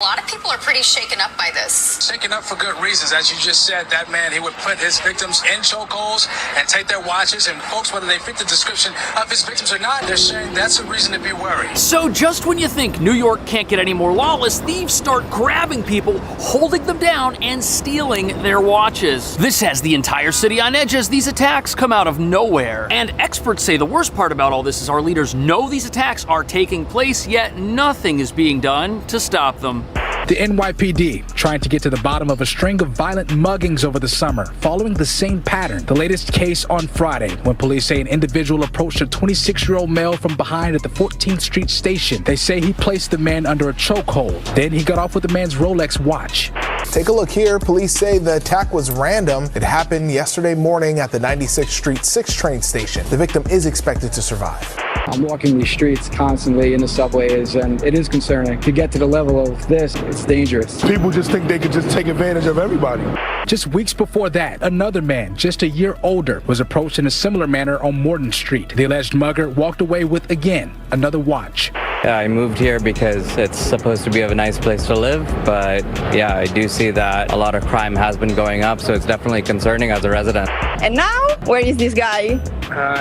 A lot of people are pretty shaken up by this. Shaken up for good reasons. As you just said, that man, he would put his victims in chokeholds and take their watches. And folks, whether they fit the description of his victims or not, they're saying that's a reason to be worried. So just when you think New York can't get any more lawless, thieves start grabbing people, holding them down, and stealing their watches. This has the entire city on edge as these attacks come out of nowhere. And experts say the worst part about all this is our leaders know these attacks are taking place, yet nothing is being done to stop them. The NYPD trying to get to the bottom of a string of violent muggings over the summer, following the same pattern. The latest case on Friday, when police say an individual approached a 26-year-old male from behind at the 14th Street station. They say he placed the man under a chokehold. Then he got off with the man's Rolex watch. Take a look here. Police say the attack was random. It happened yesterday morning at the 96th Street 6 train station. The victim is expected to survive. I'm walking these streets constantly in the subways, and it is concerning. To get to the level of this, it's dangerous. People just think they could just take advantage of everybody. Just weeks before that, another man, just a year older, was approached in a similar manner on Morton Street. The alleged mugger walked away with, again, another watch. Yeah, I moved here because it's supposed to be a nice place to live, but yeah, I do see that a lot of crime has been going up, so it's definitely concerning as a resident. And now, where is this guy?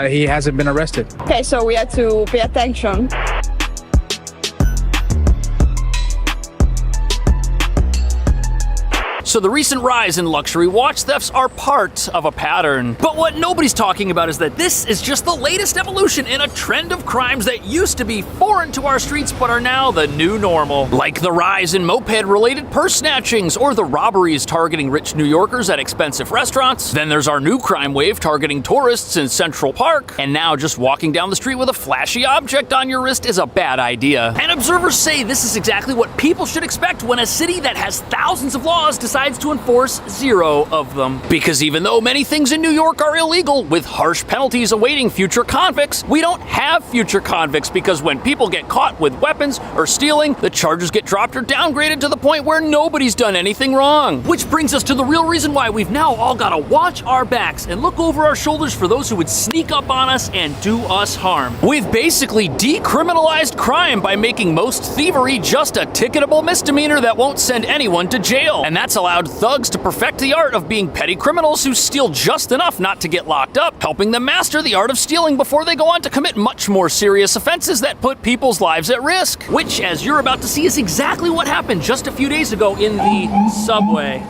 He hasn't been arrested. Okay, so we have to pay attention. So the recent rise in luxury watch thefts are part of a pattern. But what nobody's talking about is that this is just the latest evolution in a trend of crimes that used to be foreign to our streets but are now the new normal. Like the rise in moped-related purse snatchings or the robberies targeting rich New Yorkers at expensive restaurants. Then there's our new crime wave targeting tourists in Central Park. And now just walking down the street with a flashy object on your wrist is a bad idea. And observers say this is exactly what people should expect when a city that has thousands of laws decides to enforce 0 of them. Because even though many things in New York are illegal, with harsh penalties awaiting future convicts, we don't have future convicts because when people get caught with weapons or stealing, the charges get dropped or downgraded to the point where nobody's done anything wrong. Which brings us to the real reason why we've now all got to watch our backs and look over our shoulders for those who would sneak up on us and do us harm. We've basically decriminalized crime by making most thievery just a ticketable misdemeanor that won't send anyone to jail. And that's allowed thugs to perfect the art of being petty criminals who steal just enough not to get locked up, helping them master the art of stealing before they go on to commit much more serious offenses that put people's lives at risk. Which, as you're about to see, is exactly what happened just a few days ago in the subway.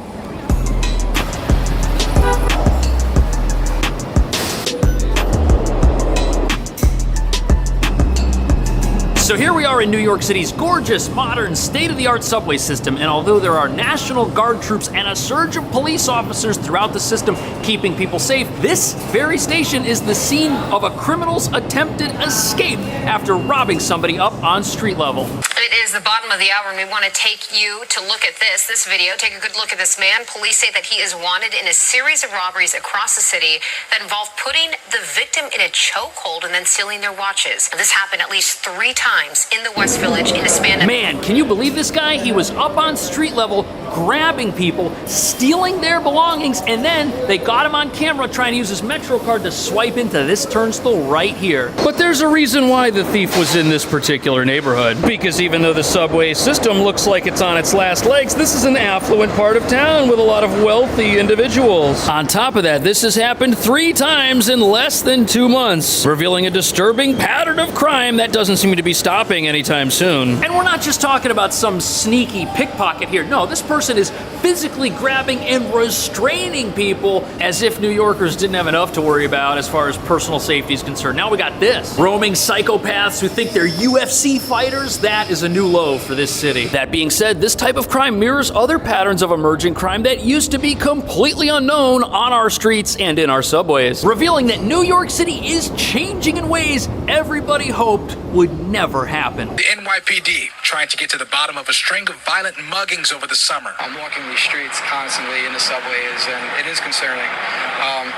So here we are in New York City's gorgeous, modern, state-of-the-art subway system, and although there are National Guard troops and a surge of police officers throughout the system keeping people safe, this very station is the scene of a criminal's attempted escape after robbing somebody up on street level. It is the bottom of the hour, and we want to take you to look at this video. Take a good look at this man. Police say that he is wanted in a series of robberies across the city that involve putting the victim in a chokehold and then stealing their watches. This happened at least 3 times in the West Village in a span of... Man, can you believe this guy? He was up on street level, grabbing people, stealing their belongings, and then they got him on camera trying to use his Metro card to swipe into this turnstile right here. But there's a reason why the thief was in this particular neighborhood. Because even though the subway system looks like it's on its last legs, this is an affluent part of town with a lot of wealthy individuals. On top of that, this has happened 3 times in less than 2 months, revealing a disturbing pattern of crime that doesn't seem to be stopping anytime soon. And we're not just talking about some sneaky pickpocket here. No, this person is physically grabbing and restraining people as if New Yorkers didn't have enough to worry about as far as personal safety is concerned. Now we got this. Roaming psychopaths who think they're UFC fighters. That is a new low for this city. That being said, this type of crime mirrors other patterns of emerging crime that used to be completely unknown on our streets and in our subways, revealing that New York City is changing in ways everybody hoped would never happen. The NYPD trying to get to the bottom of a string of violent muggings over the summer. summer. I'm walking these streets constantly in the subways, and it is concerning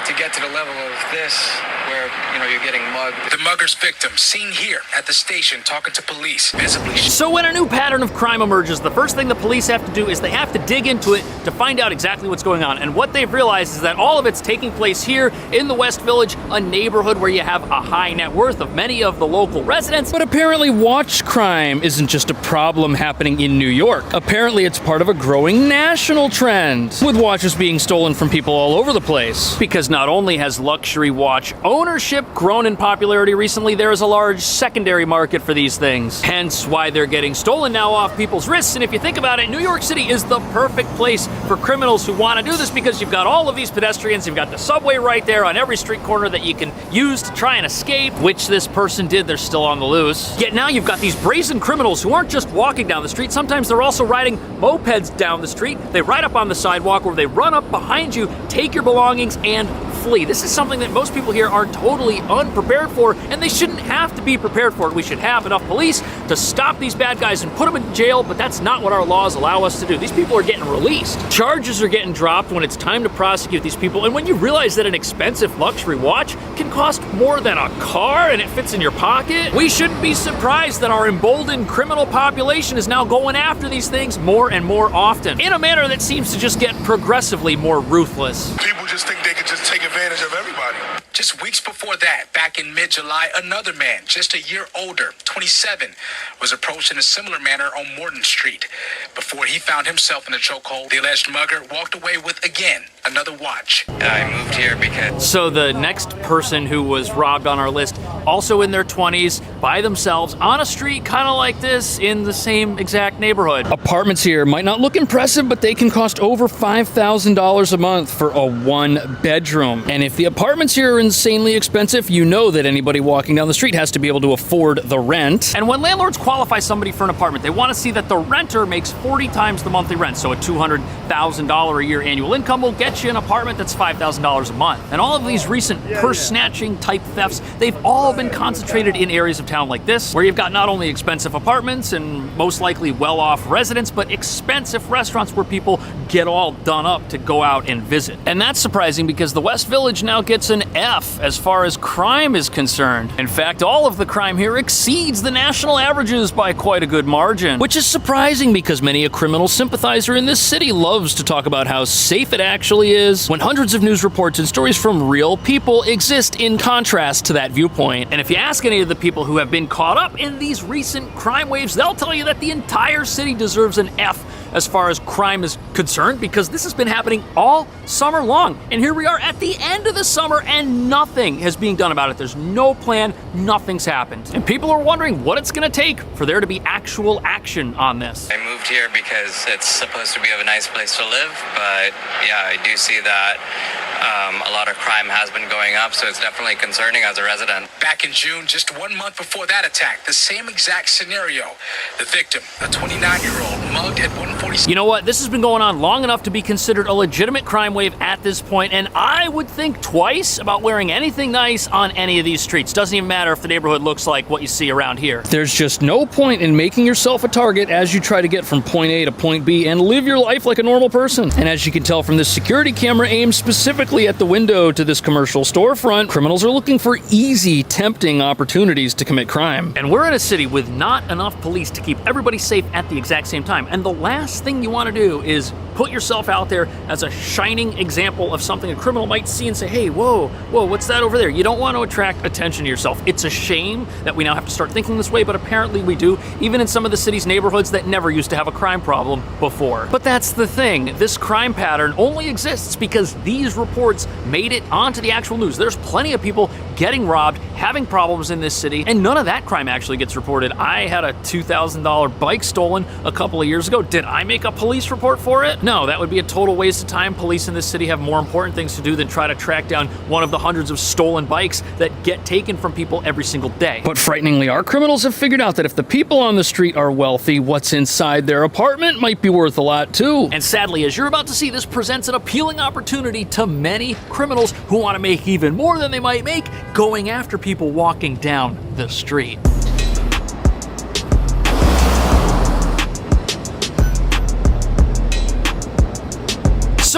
to get to the level of this where, you're getting mugged. The mugger's victim, seen here at the station talking to police, visibly. So when a new pattern of crime emerges, the first thing the police have to do is they have to dig into it to find out exactly what's going on. And what they've realized is that all of it's taking place here in the West Village, a neighborhood where you have a high net worth of many of the local residents. But apparently watch crime isn't just a problem happening in New York. Apparently it's part of a growing national trend, with watches being stolen from people all over the place. Because not only has luxury watch ownership grown in popularity recently, there is a large secondary market for these things. Hence why they're getting stolen now off people's wrists. And if you think about it, New York City is the perfect place for criminals who want to do this, because you've got all of these pedestrians, you've got the subway right there on every street corner that you can use to try and escape, which this person did. They're still on the loose. Yet now you've got these brazen criminals who aren't just walking down the street, sometimes they're also riding mopeds down the street. They ride up on the sidewalk, or they run up behind you, take your belongings, and flee. This is something that most people here are totally unprepared for, and they shouldn't have to be prepared for it. We should have enough police to stop these bad guys and put them in jail, but that's not what our laws allow us to do. These people are getting released. Charges are getting dropped when it's time to prosecute these people, and when you realize that an expensive luxury watch can cost more than a car and it fits in your pocket, we shouldn't be surprised that our emboldened criminal population is now going after these things more and more often, in a manner that seems to just get progressively more ruthless. People just think they can just take advantage of everybody. Just weeks before that, back in mid-July, another man, just a year older, 27, was approached in a similar manner on Morton Street. Before he found himself in a chokehold, the alleged mugger walked away with, again, another watch. I moved here because... So the next person who was robbed on our list, also in their 20s, by themselves, on a street kind of like this, in the same exact neighborhood. Apartments here might not look impressive, but they can cost over $5,000 a month for a one-bedroom. And if the apartments here are insanely expensive, you know that anybody walking down the street has to be able to afford the rent. And when landlords qualify somebody for an apartment, they want to see that the renter makes 40 times the monthly rent. So a $200,000 a year annual income will get you an apartment that's $5,000 a month. And all of these recent purse-snatching type thefts, they've all been concentrated in areas of town like this, where you've got not only expensive apartments and most likely well-off residents, but expensive restaurants where people get all done up to go out and visit. And that's surprising because the West Village now gets an F as far as crime is concerned. In fact, all of the crime here exceeds the national averages by quite a good margin, which is surprising because many a criminal sympathizer in this city loves to talk about how safe it actually is, when hundreds of news reports and stories from real people exist in contrast to that viewpoint. And if you ask any of the people who have been caught up in these recent crime waves, they'll tell you that the entire city deserves an F as far as crime is concerned, because this has been happening all summer long. And here we are at the end of the summer and nothing is being done about it. There's no plan, nothing's happened. And people are wondering what it's gonna take for there to be actual action on this. I moved here because it's supposed to be a nice place to live, but yeah, I do see that a lot of crime has been going up, so it's definitely concerning as a resident. Back in June, just 1 month before that attack, the same exact scenario. The victim, a 29-year-old, mugged at 140. You know what? This has been going on long enough to be considered a legitimate crime wave at this point, and I would think twice about wearing anything nice on any of these streets. Doesn't even matter if the neighborhood looks like what you see around here. There's just no point in making yourself a target as you try to get from point A to point B and live your life like a normal person. And as you can tell from this security camera aimed specifically at the window to this commercial storefront, criminals are looking for easy, tempting opportunities to commit crime. And we're in a city with not enough police to keep everybody safe at the exact same time. And the last thing you want to do is put yourself out there as a shining example of something a criminal might see and say, hey, whoa, what's that over there? You don't want to attract attention to yourself. It's a shame that we now have to start thinking this way, but apparently we do, even in some of the city's neighborhoods that never used to have a crime problem before. But that's the thing. This crime pattern only exists because these reports made it onto the actual news. There's plenty of people getting robbed, having problems in this city, and none of that crime actually gets reported. I had a $2,000 bike stolen a couple of years ago. Did I make a police report for it? No, that would be a total waste of time. Police in this city have more important things to do than try to track down one of the hundreds of stolen bikes that get taken from people every single day. But frighteningly, our criminals have figured out that if the people on the street are wealthy, what's inside their apartment might be worth a lot too. And sadly, as you're about to see, this presents an appealing opportunity to many criminals who want to make even more than they might make going after people walking down the street.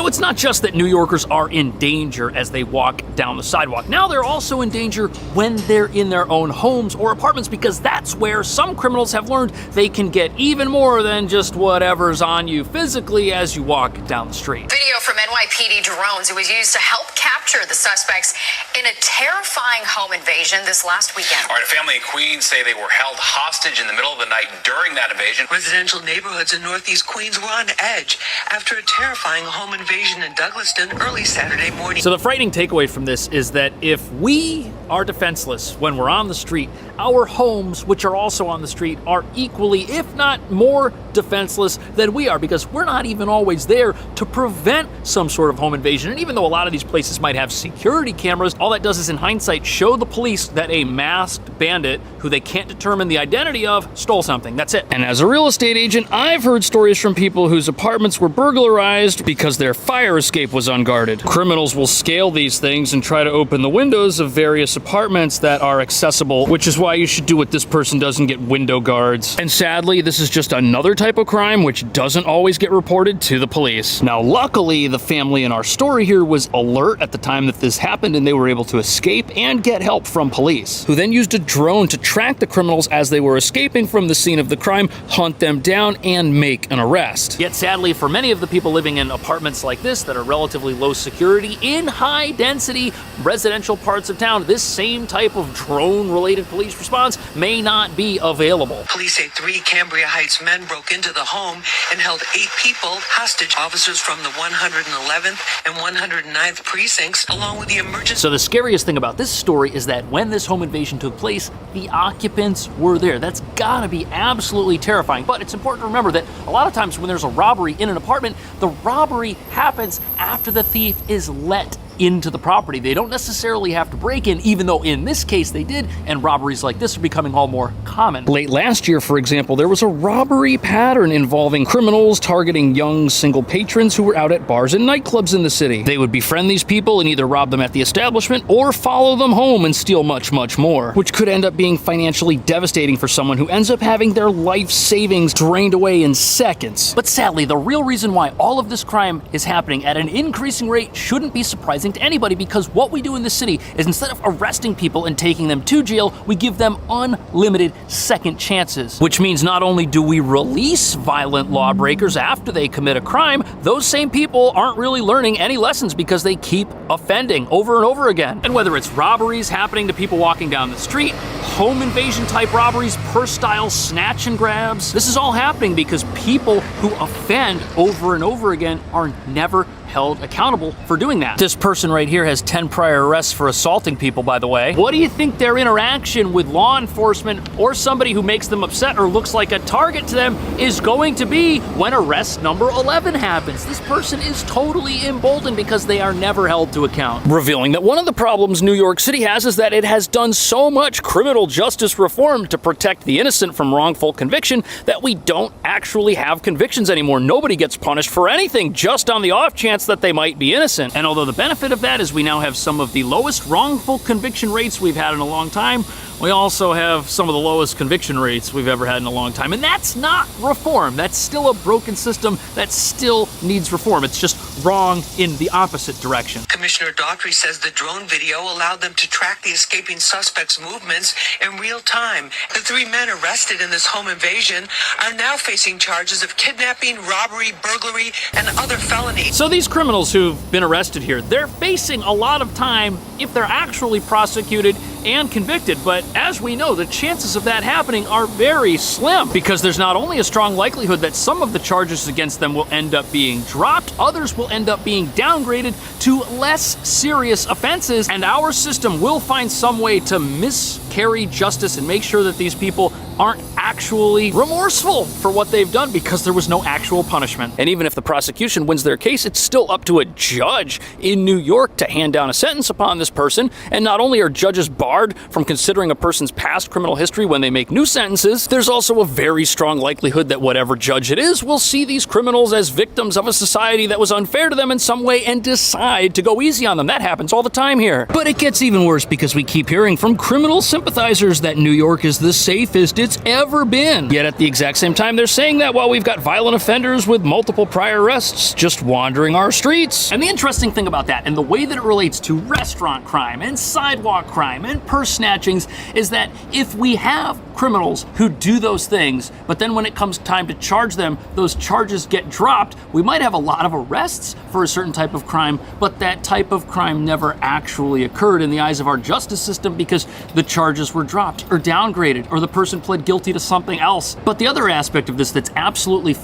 So it's not just that New Yorkers are in danger as they walk down the sidewalk. Now they're also in danger when they're in their own homes or apartments, because that's where some criminals have learned they can get even more than just whatever's on you physically as you walk down the street. Video from NYPD drones. It was used to help capture the suspects in a terrifying home invasion this last weekend. All right, a family in Queens say they were held hostage in the middle of the night during that invasion. Residential neighborhoods in Northeast Queens were on edge after a terrifying home invasion in Douglaston early Saturday morning. So the frightening takeaway from this is that if we are defenseless when we're on the street, our homes, which are also on the street, are equally, if not more, defenseless than we are, because we're not even always there to prevent some sort of home invasion. And even though a lot of these places might have security cameras, all that does is, in hindsight, show the police that a masked bandit, who they can't determine the identity of, stole something. That's it. And as a real estate agent, I've heard stories from people whose apartments were burglarized because their fire escape was unguarded. Criminals will scale these things and try to open the windows of various apartments that are accessible, which is why you should do what this person does and get window guards. And sadly, this is just another type of crime which doesn't always get reported to the police. Now, luckily, the family in our story here was alert at the time that this happened, and they were able to escape and get help from police, who then used a drone to track the criminals as they were escaping from the scene of the crime, hunt them down, and make an arrest. Yet sadly, for many of the people living in apartments like this that are relatively low security in high density residential parts of town, this same type of drone-related police response may not be available. Police say 3 Cambria Heights men broke into the home and held 8 people hostage. Officers from the 111th and 109th precincts, along with the emergency. So the scariest thing about this story is that when this home invasion took place, the occupants were there. That's gotta be absolutely terrifying. But it's important to remember that a lot of times when there's a robbery in an apartment, the robbery happens after the thief is let into the property. They don't necessarily have to break in, even though in this case they did, and robberies like this are becoming all more common. Late last year, for example, there was a robbery pattern involving criminals targeting young single patrons who were out at bars and nightclubs in the city. They would befriend these people and either rob them at the establishment or follow them home and steal much, much more, which could end up being financially devastating for someone who ends up having their life savings drained away in seconds. But sadly, the real reason why all of this crime is happening at an increasing rate shouldn't be surprising to anybody, because what we do in this city is, instead of arresting people and taking them to jail, we give them unlimited second chances. Which means not only do we release violent lawbreakers after they commit a crime, those same people aren't really learning any lessons because they keep offending over and over again. And whether it's robberies happening to people walking down the street, home invasion type robberies, purse style snatch and grabs, this is all happening because people who offend over and over again are never held accountable for doing that. This person right here has 10 prior arrests for assaulting people, by the way. What do you think their interaction with law enforcement or somebody who makes them upset or looks like a target to them is going to be when arrest number 11 happens? This person is totally emboldened because they are never held to account. Revealing that one of the problems New York City has is that it has done so much criminal justice reform to protect the innocent from wrongful conviction that we don't actually have convictions anymore. Nobody gets punished for anything, just on the off chance that they might be innocent. And although the benefit of that is we now have some of the lowest wrongful conviction rates we've had in a long time, we also have some of the lowest conviction rates we've ever had in a long time. And that's not reform. That's still a broken system that still needs reform. It's just wrong in the opposite direction. Commissioner Daughtry says the drone video allowed them to track the escaping suspects' movements in real time. The 3 men arrested in this home invasion are now facing charges of kidnapping, robbery, burglary, and other felonies. So these criminals who've been arrested here, they're facing a lot of time if they're actually prosecuted and convicted. But as we know, the chances of that happening are very slim, because there's not only a strong likelihood that some of the charges against them will end up being dropped, others will end up being downgraded to less serious offenses, and our system will find some way to miscarry justice and make sure that these people aren't actually remorseful for what they've done because there was no actual punishment. And even if the prosecution wins their case, it's still up to a judge in New York to hand down a sentence upon this person. And not only are judges barred from considering a person's past criminal history when they make new sentences, there's also a very strong likelihood that whatever judge it is will see these criminals as victims of a society that was unfair to them in some way and decide to go easy on them. That happens all the time here. But it gets even worse because we keep hearing from criminal sympathizers that New York is the safest it's ever ever been. Yet at the exact same time, they're saying that while we've got violent offenders with multiple prior arrests just wandering our streets. And the interesting thing about that, and the way that it relates to restaurant crime and sidewalk crime and purse snatchings, is that if we have criminals who do those things, but then when it comes time to charge them, those charges get dropped, we might have a lot of arrests for a certain type of crime, but that type of crime never actually occurred in the eyes of our justice system because the charges were dropped or downgraded, or the person pled guilty to something else. But the other aspect of this that's absolutely